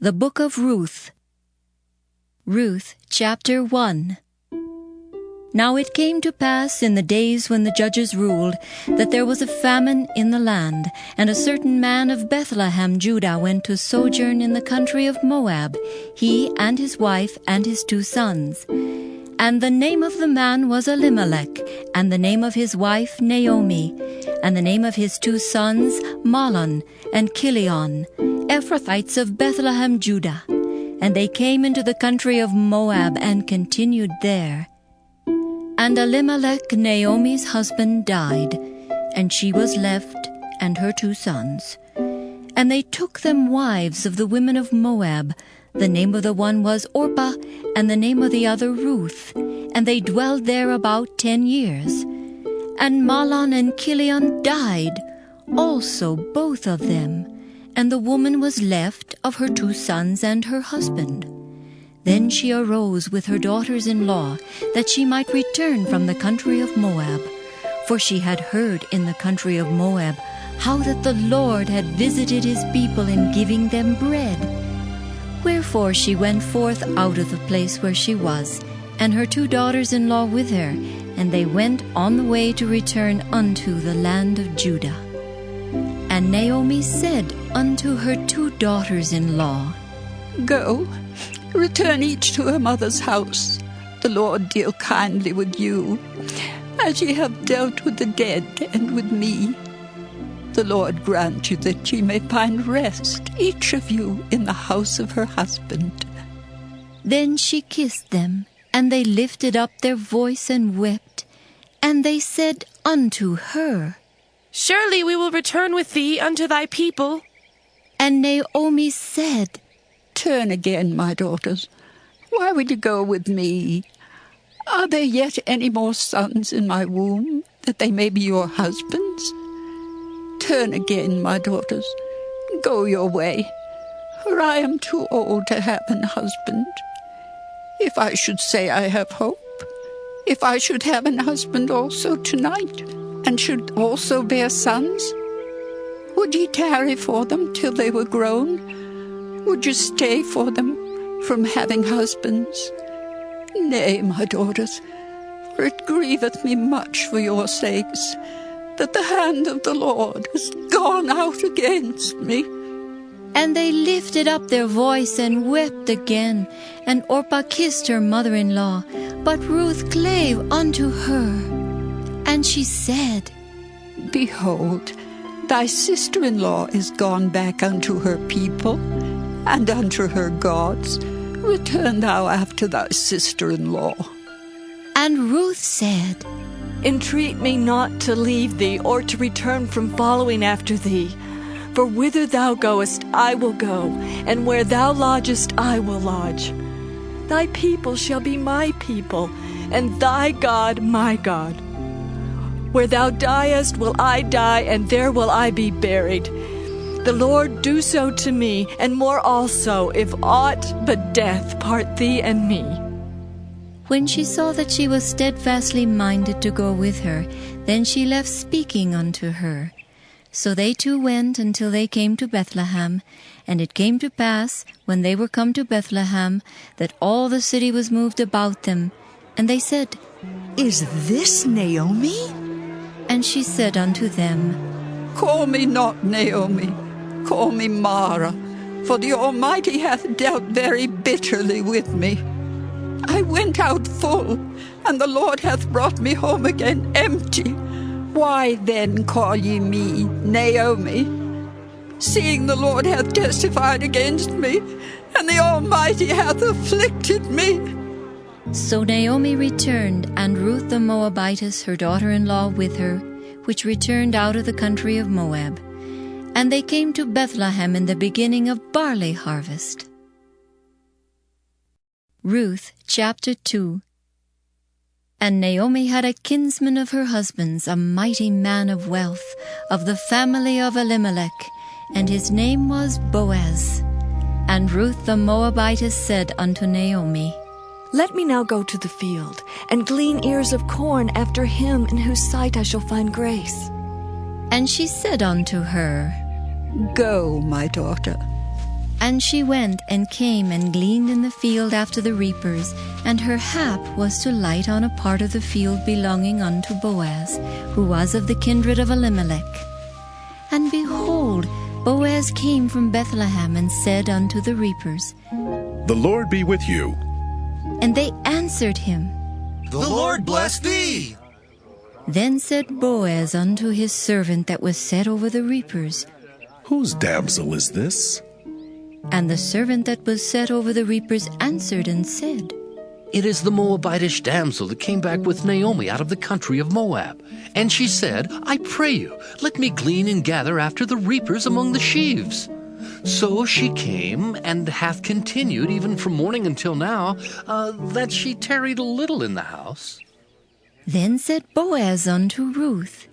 The Book of Ruth. Ruth, chapter 1. Now it came to pass in the days when the judges ruled, that there was a famine in the land, and a certain man of Bethlehem, Judah, went to sojourn in the country of Moab, he and his wife and his 2 sons. And the name of the man was Elimelech, and the name of his wife Naomi, and the name of his 2 sons Mahlon and Chilion, Ephrathites of Bethlehem, Judah. And they came into the country of Moab and continued there. And Elimelech, Naomi's husband, died, and she was left, and her 2 sons. And they took them wives of the women of Moab. The name of the one was Orpah, and the name of the other Ruth. And they dwelled there about 10 years. And Mahlon and Chilion died, also both of them. And the woman was left of her 2 sons and her husband. Then she arose with her daughters-in-law, that she might return from the country of Moab. For she had heard in the country of Moab how that the Lord had visited his people in giving them bread. Wherefore she went forth out of the place where she was, and her 2 daughters-in-law with her, and they went on the way to return unto the land of Judah. And Naomi said unto her 2 daughters-in-law, Go, return each to her mother's house. The Lord deal kindly with you, as ye have dealt with the dead and with me. The Lord grant you that ye may find rest, each of you, in the house of her husband. Then she kissed them, and they lifted up their voice and wept. And they said unto her, Surely we will return with thee unto thy people. And Naomi said, Turn again, my daughters. Why would you go with me? Are there yet any more sons in my womb, that they may be your husbands? Turn again, my daughters. Go your way, for I am too old to have an husband. If I should say I have hope, if I should have an husband also tonight, and should also bear sons, would ye tarry for them till they were grown? Would you stay for them from having husbands? Nay, my daughters, for it grieveth me much for your sakes, that the hand of the Lord is gone out against me. And they lifted up their voice and wept again. And Orpah kissed her mother-in-law, but Ruth clave unto her. And she said, Behold, thy sister-in-law is gone back unto her people, and unto her gods. Return thou after thy sister-in-law. And Ruth said, Entreat me not to leave thee, or to return from following after thee. For whither thou goest, I will go, and where thou lodgest, I will lodge. Thy people shall be my people, and thy God my God. Where thou diest will I die, and there will I be buried. The Lord do so to me, and more also, if aught but death part thee and me. When she saw that she was steadfastly minded to go with her, then she left speaking unto her. So they 2 went until they came to Bethlehem. And it came to pass, when they were come to Bethlehem, that all the city was moved about them. And they said, Is this Naomi? And she said unto them, Call me not Naomi, call me Mara, for the Almighty hath dealt very bitterly with me. I went out full, and the Lord hath brought me home again empty. Why then call ye me Naomi, seeing the Lord hath testified against me, and the Almighty hath afflicted me? So Naomi returned, and Ruth the Moabitess, her daughter-in-law, with her, which returned out of the country of Moab. And they came to Bethlehem in the beginning of barley harvest. Ruth, chapter 2. And Naomi had a kinsman of her husband's, a mighty man of wealth, of the family of Elimelech, and his name was Boaz. And Ruth the Moabitess said unto Naomi, Let me now go to the field, and glean ears of corn after him in whose sight I shall find grace. And she said unto her, Go, my daughter. And she went and came and gleaned in the field after the reapers, and her hap was to light on a part of the field belonging unto Boaz, who was of the kindred of Elimelech. And behold, Boaz came from Bethlehem and said unto the reapers, The Lord be with you. And they answered him. The Lord bless thee. Then said Boaz unto his servant that was set over the reapers, Whose damsel is this? And the servant that was set over the reapers answered and said, It is the Moabitish damsel that came back with Naomi out of the country of Moab. And she said, I pray you, let me glean and gather after the reapers among the sheaves. So she came, and hath continued even from morning until now, that she tarried a little in the house. Then said Boaz unto Ruth,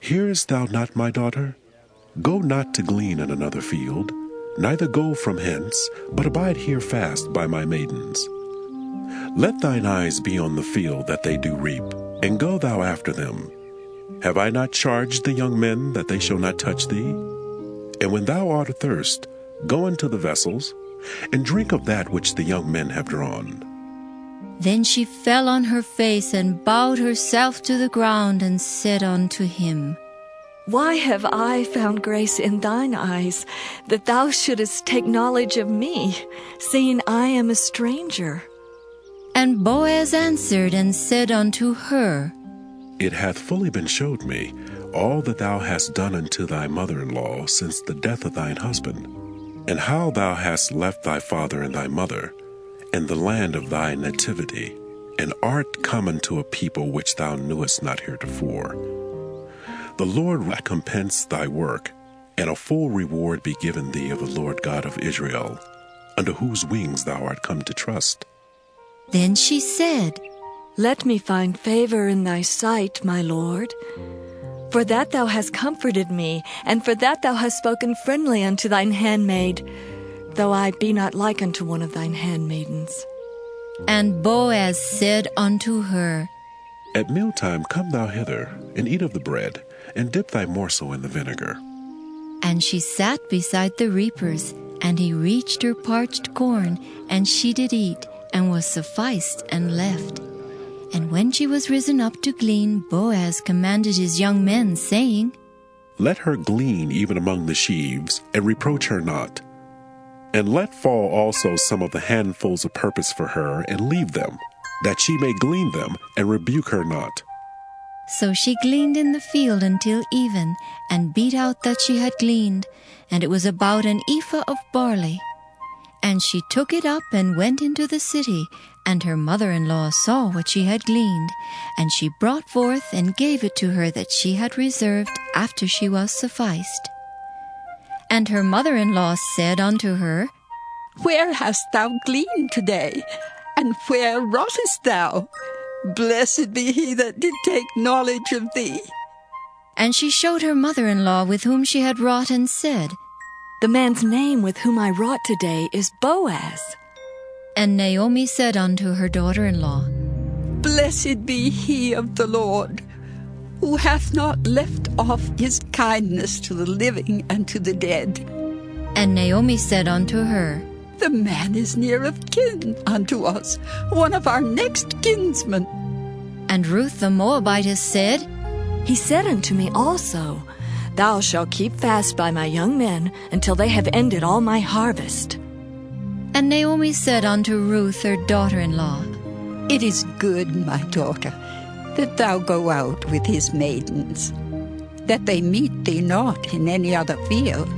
Hearest thou not, my daughter? Go not to glean in another field, neither go from hence, but abide here fast by my maidens. Let thine eyes be on the field that they do reap, and go thou after them. Have I not charged the young men that they shall not touch thee? And when thou art athirst, go into the vessels, and drink of that which the young men have drawn. Then she fell on her face and bowed herself to the ground and said unto him, Why have I found grace in thine eyes, that thou shouldest take knowledge of me, seeing I am a stranger? And Boaz answered and said unto her, It hath fully been showed me all that thou hast done unto thy mother-in-law since the death of thine husband, and how thou hast left thy father and thy mother, and the land of thy nativity, and art come unto a people which thou knewest not heretofore. The Lord recompense thy work, and a full reward be given thee of the Lord God of Israel, under whose wings thou art come to trust. Then she said, Let me find favor in thy sight, my Lord. For that thou hast comforted me, and for that thou hast spoken friendly unto thine handmaid, though I be not like unto one of thine handmaidens. And Boaz said unto her, At mealtime come thou hither, and eat of the bread, and dip thy morsel in the vinegar. And she sat beside the reapers, and he reached her parched corn, and she did eat, and was sufficed, and left. And when she was risen up to glean, Boaz commanded his young men, saying, Let her glean even among the sheaves, and reproach her not. And let fall also some of the handfuls of purpose for her, and leave them, that she may glean them, and rebuke her not. So she gleaned in the field until even, and beat out that she had gleaned, and it was about an ephah of barley. And she took it up and went into the city, and her mother-in-law saw what she had gleaned, and she brought forth and gave it to her that she had reserved after she was sufficed. And her mother-in-law said unto her, Where hast thou gleaned today? And where wroughtest thou? Blessed be he that did take knowledge of thee. And she showed her mother-in-law with whom she had wrought, and said, The man's name with whom I wrought today is Boaz. And Naomi said unto her daughter-in-law, Blessed be he of the Lord, who hath not left off his kindness to the living and to the dead. And Naomi said unto her, The man is near of kin unto us, one of our next kinsmen. And Ruth the Moabitess said, He said unto me also, Thou shalt keep fast by my young men until they have ended all my harvest. And Naomi said unto Ruth her daughter-in-law, It is good, my daughter, that thou go out with his maidens, that they meet thee not in any other field.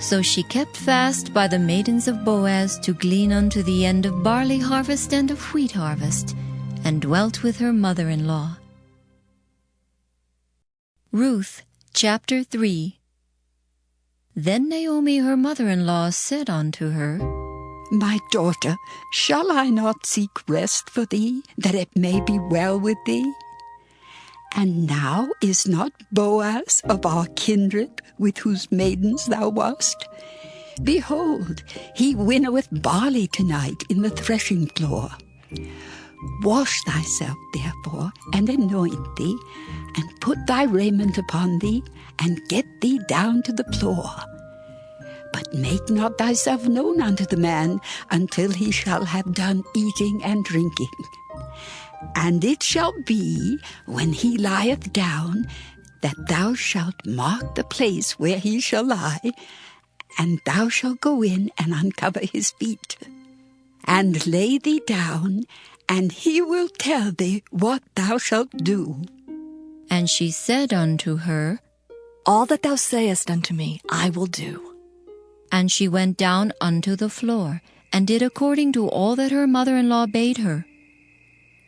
So she kept fast by the maidens of Boaz to glean unto the end of barley harvest and of wheat harvest, and dwelt with her mother-in-law. Ruth chapter 3. Then Naomi her mother-in-law said unto her, My daughter, shall I not seek rest for thee, that it may be well with thee? And now is not Boaz of our kindred, with whose maidens thou wast? Behold, he winnoweth barley tonight in the threshing floor. Wash thyself, therefore, and anoint thee, and put thy raiment upon thee, and get thee down to the floor. But make not thyself known unto the man until he shall have done eating and drinking. And it shall be, when he lieth down, that thou shalt mark the place where he shall lie, and thou shalt go in and uncover his feet, and lay thee down, and he will tell thee what thou shalt do. And she said unto her, All that thou sayest unto me, I will do. And she went down unto the floor, and did according to all that her mother-in-law bade her.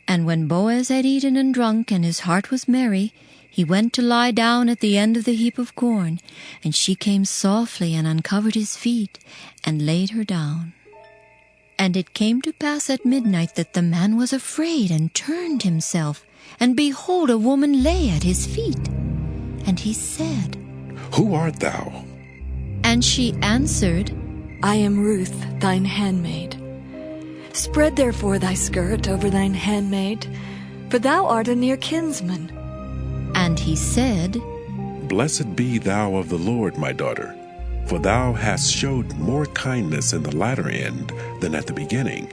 And when Boaz had eaten and drunk, and his heart was merry, he went to lie down at the end of the heap of corn, and she came softly and uncovered his feet, and laid her down. And it came to pass at midnight that the man was afraid, and turned himself, and behold, a woman lay at his feet. And he said, Who art thou? And she answered, I am Ruth, thine handmaid. Spread therefore thy skirt over thine handmaid, for thou art a near kinsman. And he said, Blessed be thou of the Lord, my daughter, for thou hast showed more kindness in the latter end than at the beginning,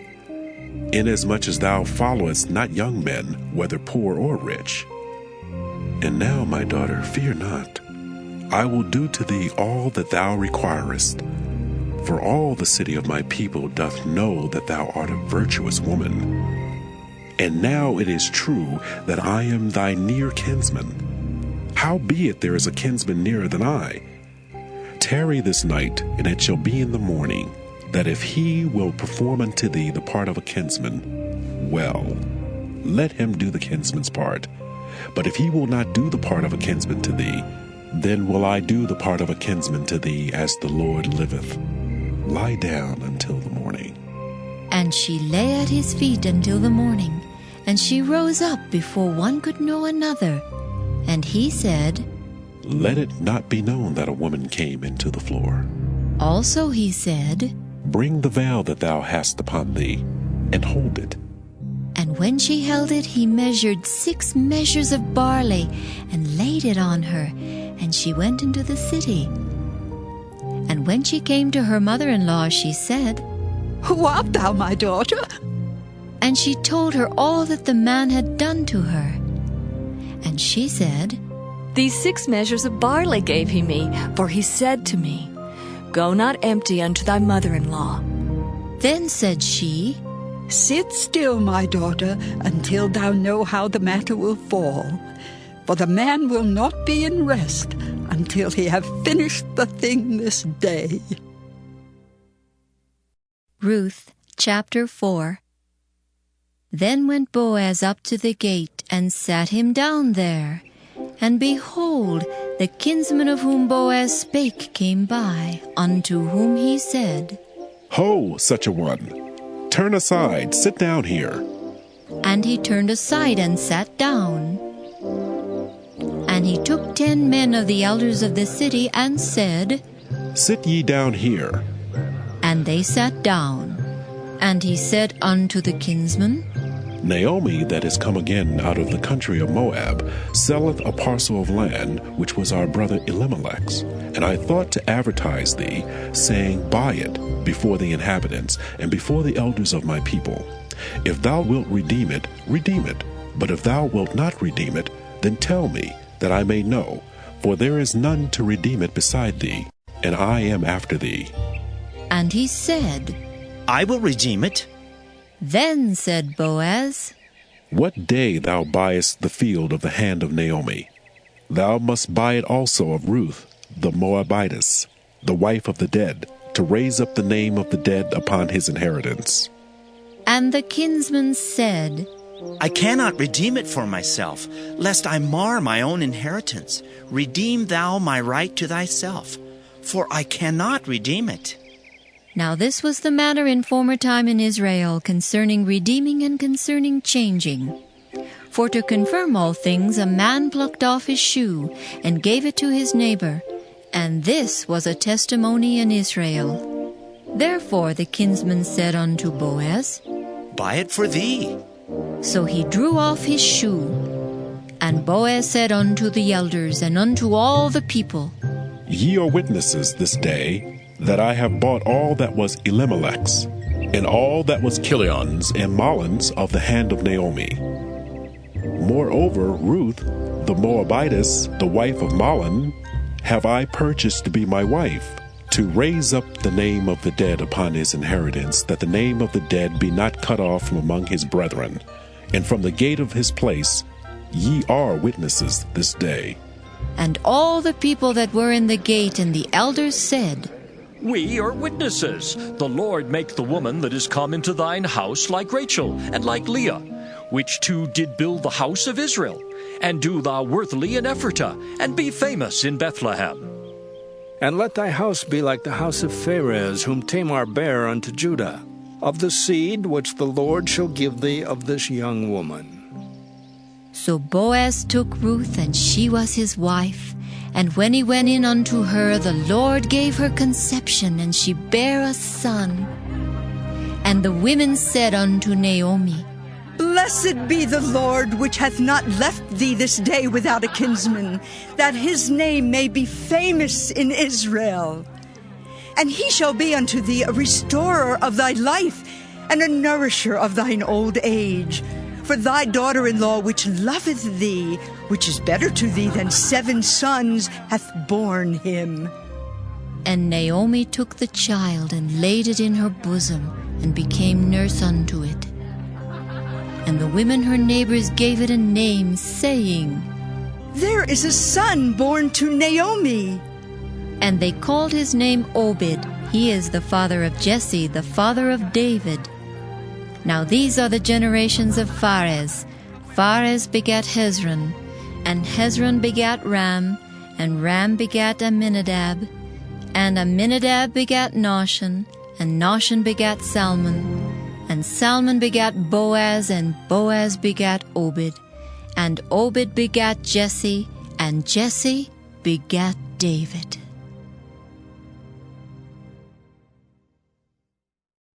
inasmuch as thou followest not young men, whether poor or rich. And now, my daughter, fear not. I will do to thee all that thou requirest. For all the city of my people doth know that thou art a virtuous woman. And now it is true that I am thy near kinsman. Howbeit there is a kinsman nearer than I. Tarry this night, and it shall be in the morning, that if he will perform unto thee the part of a kinsman, well, let him do the kinsman's part. But if he will not do the part of a kinsman to thee, then will I do the part of a kinsman to thee, as the Lord liveth. Lie down until the morning. And she lay at his feet until the morning, and she rose up before one could know another. And he said, Let it not be known that a woman came into the floor. Also he said, Bring the veil that thou hast upon thee, and hold it. And when she held it, he measured 6 measures of barley, and laid it on her, and she went into the city. And when she came to her mother-in-law, she said, Who art thou, my daughter? And she told her all that the man had done to her. And she said, These 6 measures of barley gave he me, for he said to me, Go not empty unto thy mother-in-law. Then said she, Sit still, my daughter, until thou know how the matter will fall. For the man will not be in rest until he have finished the thing this day. Ruth chapter 4. Then went Boaz up to the gate, and sat him down there. And behold, the kinsman of whom Boaz spake came by, unto whom he said, Ho, such a one! Turn aside, sit down here. And he turned aside and sat down. And he took 10 men of the elders of the city, and said, Sit ye down here. And they sat down. And he said unto the kinsman, Naomi, that is come again out of the country of Moab, selleth a parcel of land, which was our brother Elimelech's. And I thought to advertise thee, saying, Buy it before the inhabitants, and before the elders of my people. If thou wilt redeem it, redeem it. But if thou wilt not redeem it, then tell me, that I may know. For there is none to redeem it beside thee, and I am after thee. And he said, I will redeem it. Then said Boaz, What day thou buyest the field of the hand of Naomi, thou must buy it also of Ruth, the Moabitess, the wife of the dead, to raise up the name of the dead upon his inheritance. And the kinsman said, I cannot redeem it for myself, lest I mar my own inheritance. Redeem thou my right to thyself, for I cannot redeem it. Now this was the manner in former time in Israel concerning redeeming and concerning changing. For to confirm all things, a man plucked off his shoe and gave it to his neighbor, and this was a testimony in Israel. Therefore the kinsman said unto Boaz, Buy it for thee. So he drew off his shoe. And Boaz said unto the elders and unto all the people, Ye are witnesses this day, that I have bought all that was Elimelech's, and all that was Kilion's and Mahlon's of the hand of Naomi. Moreover, Ruth, the Moabitess, the wife of Mahlon, have I purchased to be my wife, to raise up the name of the dead upon his inheritance, that the name of the dead be not cut off from among his brethren. And from the gate of his place ye are witnesses this day. And all the people that were in the gate and the elders said, We are witnesses. The Lord make the woman that is come into thine house like Rachel and like Leah, which two did build the house of Israel. And do thou worthily in Ephratah, and be famous in Bethlehem. And let thy house be like the house of Pharez, whom Tamar bare unto Judah, of the seed which the Lord shall give thee of this young woman. So Boaz took Ruth, and she was his wife. And when he went in unto her, the Lord gave her conception, and she bare a son. And the women said unto Naomi, Blessed be the Lord, which hath not left thee this day without a kinsman, that his name may be famous in Israel. And he shall be unto thee a restorer of thy life, and a nourisher of thine old age. For thy daughter-in-law, which loveth thee, which is better to thee than 7 sons, hath borne him. And Naomi took the child, and laid it in her bosom, and became nurse unto it. And the women her neighbors gave it a name, saying, There is a son born to Naomi. And they called his name Obed. He is the father of Jesse, the father of David. Now these are the generations of Pharez. Pharez begat Hezron, and Hezron begat Ram, and Ram begat Amminadab, and Amminadab begat Nahshon, and Nahshon begat Salmon, and Salmon begat Boaz, and Boaz begat Obed, and Obed begat Jesse, and Jesse begat David.